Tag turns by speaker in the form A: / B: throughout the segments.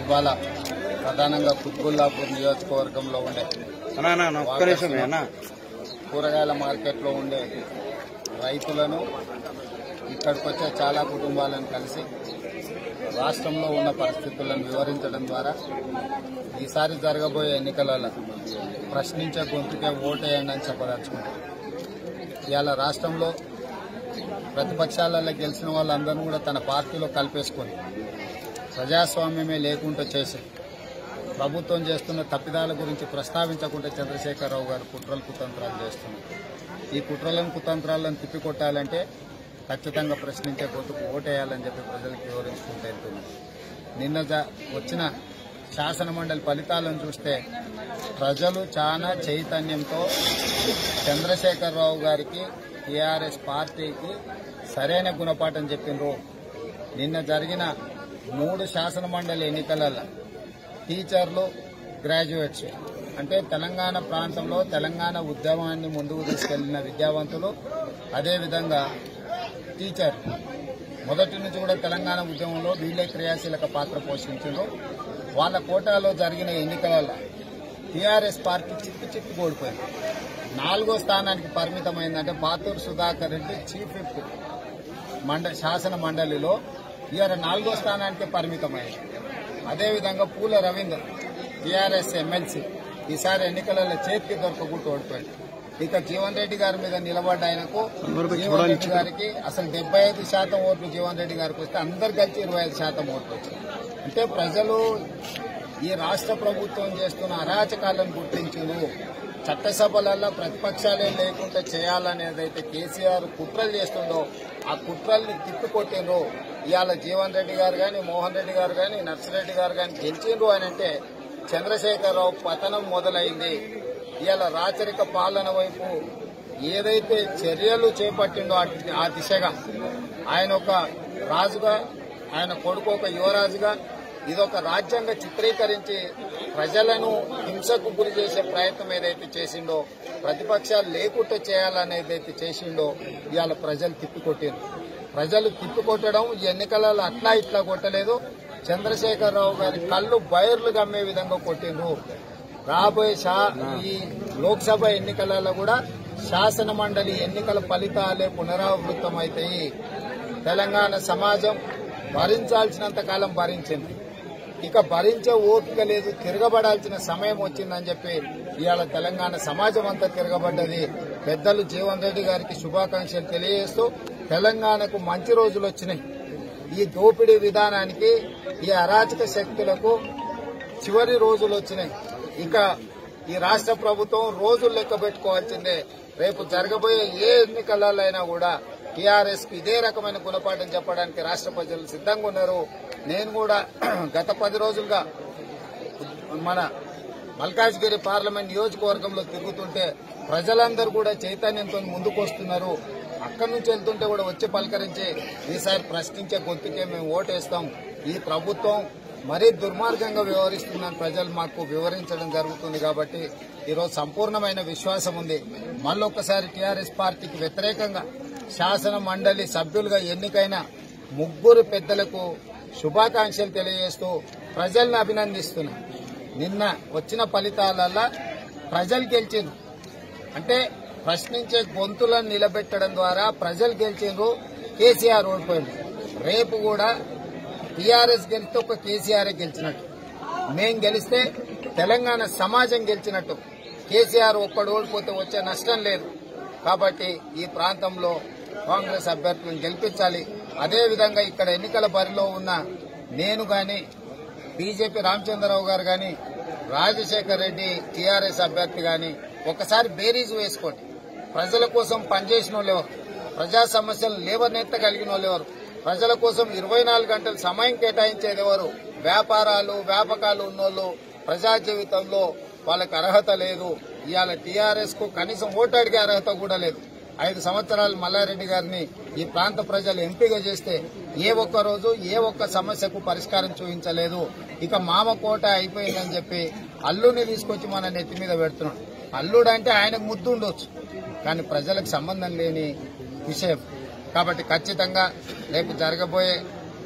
A: ఇవాళ ప్రధానంగా కుత్బుల్లాపూర్ నియోజకవర్గంలో ఉండే కూరగాయల మార్కెట్లో ఉండే రైతులను ఇక్కడికి వచ్చే చాలా కుటుంబాలను కలిసి రాష్ట్రంలో ఉన్న పరిస్థితులను వివరించడం ద్వారా ఈసారి జరగబోయే ఎన్నికలలో ప్రశ్నించే గొంతుకే ఓటేయండి అని చెప్పదలుచుకుంటాం. ఇవాళ రాష్ట్రంలో ప్రతిపక్షాలలో గెలిచిన వాళ్ళందరూ కూడా తన పార్టీలో కలిపేసుకొని ప్రజాస్వామ్యమే లేకుండా చేసి ప్రభుత్వం చేస్తున్న తప్పిదాల గురించి ప్రస్తావించకుండా చంద్రశేఖరరావు గారు కుట్రలు కుతంత్రాలు చేస్తున్నారు. ఈ కుట్రలను కుతంత్రాలను తిప్పికొట్టాలంటే ఖచ్చితంగా ప్రశ్నించే గొంతుకు ఓటేయాలని చెప్పి ప్రజలకు వివరించుకుంటూ వెళ్తున్నారు. నిన్న వచ్చిన శాసనమండలి ఫలితాలను చూస్తే ప్రజలు చాలా చైతన్యంతో చంద్రశేఖరరావు గారికి టీఆర్ఎస్ పార్టీకి సరైన గుణపాఠం చెప్పిండ్రు. నిన్న జరిగిన 3 శాసనమండలి ఎన్నికలలో టీచర్లు, గ్రాడ్యుయేట్స్ అంటే తెలంగాణ ప్రాంతంలో తెలంగాణ ఉద్యమాన్ని ముందుకు తీసుకెళ్లిన విద్యావంతులు, అదేవిధంగా టీచర్ మొదటి నుంచి కూడా తెలంగాణ ఉద్యమంలో వీళ్ళే క్రియాశీలక పాత్ర పోషించారు. వాళ్ళ కోటాలో జరిగిన ఎన్నికలలో టీఆర్ఎస్ పార్టీ చిక్కు ఓడిపోయింది. 4వ స్థానానికి పరిమితమైందంటే పాతూరు సుధాకర్ రెడ్డి చీఫ్ విప్ శాసన మండలిలో ఇవాళ 4వ స్థానానికి పరిమితమైంది. అదేవిధంగా పూల రవీందర్ టీఆర్ఎస్ ఎమ్మెల్సీ ఈసారి ఎన్నికలలో చేతికి దొరకకుండా ఓడిపోయింది. ఇక జీవన్ రెడ్డి గారి మీద నిలబడ్డ ఆయనకు జీవన్ రెడ్డి గారికి అసలు 75% ఓట్లు జీవన్ రెడ్డి గారికి వస్తే అందరు కలిసి 25% ఓట్లు వచ్చాయి. అంటే ప్రజలు ఈ రాష్ట్ర ప్రభుత్వం చేస్తున్న అరాచకాలను గుర్తించారు. చట్టసభలలో ప్రతిపక్షాలే లేకుండా చేయాలనేదైతే కేసీఆర్ కుట్రలు చేస్తుండో ఆ కుట్రల్ని తిప్పికొట్టిండ్రు. ఇవాళ జీవన్ రెడ్డి గారు కానీ, మోహన్ రెడ్డి గారు కానీ, నర్సిరెడ్డి గారు కానీ గెలిచిండ్రు అని అంటే చంద్రశేఖరరావు పతనం మొదలైంది. ఇవాళ రాచరిక పాలన వైపు ఏదైతే చర్యలు చేపట్టిండో ఆ దిశగా ఆయన ఒక రాజుగా, ఆయన కొడుకు ఒక యువరాజుగా ఇదొక రాజ్యాంగ చిత్రీకరించి ప్రజలను హింసకు గురి చేసే ప్రయత్నం ఏదైతే చేసిండో, ప్రతిపక్షాలు లేకుండా చేయాలనేదైతే చేసిండో ఇవాళ ప్రజలు తిప్పికొట్టారు. ప్రజలు తిప్పికొట్టడం ఈ ఎన్నికలలో అట్లా ఇట్లా కొట్టలేదు. చంద్రశేఖరరావు గారి కళ్ళు బైర్లు గమ్మే విధంగా కొట్టిండ్రు. రాబోయే ఈ లోక్సభ ఎన్నికలలో కూడా శాసన మండలి ఎన్నికల ఫలితాలే పునరావృతమవుతాయి. తెలంగాణ సమాజం భరించాల్సినంత కాలం భరించింది. ఇక భరించే ఓపిక లేదు, తిరగబడాల్సిన సమయం వచ్చిందని చెప్పి ఇవాళ తెలంగాణ సమాజం అంతా తిరగబడ్డది. పెద్దలు జీవన్ రెడ్డి గారికి శుభాకాంక్షలు తెలియజేస్తూ తెలంగాణకు మంచి రోజులు వచ్చినాయి. ఈ దోపిడీ విధానానికి, ఈ అరాచక శక్తులకు చివరి రోజులు వచ్చినాయి. ఇక ఈ రాష్ట్ర ప్రభుత్వం రోజులు లెక్క పెట్టుకోవాల్సిందే. రేపు జరగబోయే ఏ ఎన్నికలైనా కూడా టీఆర్ఎస్ కు ఇదే రకమైన గుణపాఠం చెప్పడానికి రాష్ట్ర ప్రజలు సిద్ధంగా ఉన్నారు. నేను కూడా గత 10 రోజులుగా మన మల్కాజ్గిరి పార్లమెంట్ నియోజకవర్గంలో తిరుగుతుంటే ప్రజలందరూ కూడా చైతన్యంతో ముందుకు వస్తున్నారు. అక్కడి నుంచి వెళ్తుంటే కూడా వచ్చి పలకరించి ఈసారి ప్రశ్నించే గొంతుకే మేము ఓటేస్తాం, ఈ ప్రభుత్వం మరీ దుర్మార్గంగా వ్యవహరిస్తుందని ప్రజలు మాకు వివరించడం జరుగుతుంది. కాబట్టి ఈరోజు సంపూర్ణమైన విశ్వాసం ఉంది. మళ్ళొక్కసారి టీఆర్ఎస్ పార్టీకి వ్యతిరేకంగా శాసన మండలి సభ్యులుగా ఎన్నికైన 3 పెద్దలకు శుభాకాంక్షలు తెలియజేస్తూ ప్రజలను అభినందిస్తున్నా. నిన్న వచ్చిన ఫలితాలలో ప్రజలు గెలిచిండ్రు. అంటే ప్రశ్నించే గొంతులను నిలబెట్టడం ద్వారా ప్రజలు గెలిచిండ్రు. కేసీఆర్ ఓడిపోయింది. రేపు కూడా టీఆర్ఎస్ గెలిస్తే ఒక కేసీఆర్ గెలిచినట్టు, మేం గెలిస్తే తెలంగాణ సమాజం గెలిచినట్టు. కేసీఆర్ ఒక్కడు ఓడిపోతే వచ్చే నష్టం లేదు. కాబట్టి ఈ ప్రాంతంలో కాంగ్రెస్ అభ్యర్థులను గెలిపించాలి. అదేవిధంగా ఇక్కడ ఎన్నికల బరిలో ఉన్న నేను గాని, బీజేపీ రామచంద్రరావు గారు గాని, రాజశేఖర్ రెడ్డి టీఆర్ఎస్ అభ్యర్థి గాని ఒకసారి బేరీజు వేసుకోండి. ప్రజల కోసం పనిచేసిన వాళ్ళు ఎవరు? ప్రజా సమస్యలు లేవనెత్తగలిగిన వాళ్ళు ఎవరు? ప్రజల కోసం 24 గంటలు సమయం కేటాయించేది ఎవరు? వ్యాపకాలు ఉన్నోళ్ళు ప్రజా జీవితంలో వాళ్ళకి అర్హత లేదు. ఇవాళ టీఆర్ఎస్ కు కనీసం ఓటు అడిగే అర్హత కూడా లేదు. 5 సంవత్సరాలు మల్లారెడ్డి గారిని ఈ ప్రాంత ప్రజలు ఎంపిక చేస్తే ఏ ఒక్క రోజు ఏ ఒక్క సమస్యకు పరిష్కారం చూపించలేదు. ఇక మామ కోట అయిపోయిందని చెప్పి అల్లుని తీసుకొచ్చి మన నెత్తి మీద పెడుతున్నాడు. అల్లుడు అంటే ఆయనకు ముద్దు ఉండొచ్చు, కానీ ప్రజలకు సంబంధం లేని విషయం. కాబట్టి ఖచ్చితంగా రేపు జరగబోయే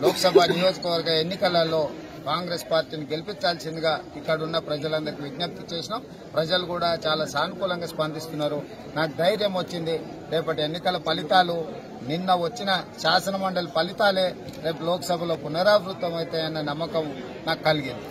A: లోక్సభ నియోజకవర్గ ఎన్నికలలో కాంగ్రెస్ పార్టీని గెలిపించాల్సిందిగా ఇక్కడున్న ప్రజలందరికీ విజ్ఞప్తి చేసినాం. ప్రజలు కూడా చాలా సానుకూలంగా స్పందిస్తున్నారు. నాకు ధైర్యం వచ్చింది. రేపటి ఎన్నికల ఫలితాలు నిన్న వచ్చిన శాసనమండలి ఫలితాలే రేపు లోక్సభలో పునరావృతం అవుతాయన్న నమ్మకం నాకు కలిగింది.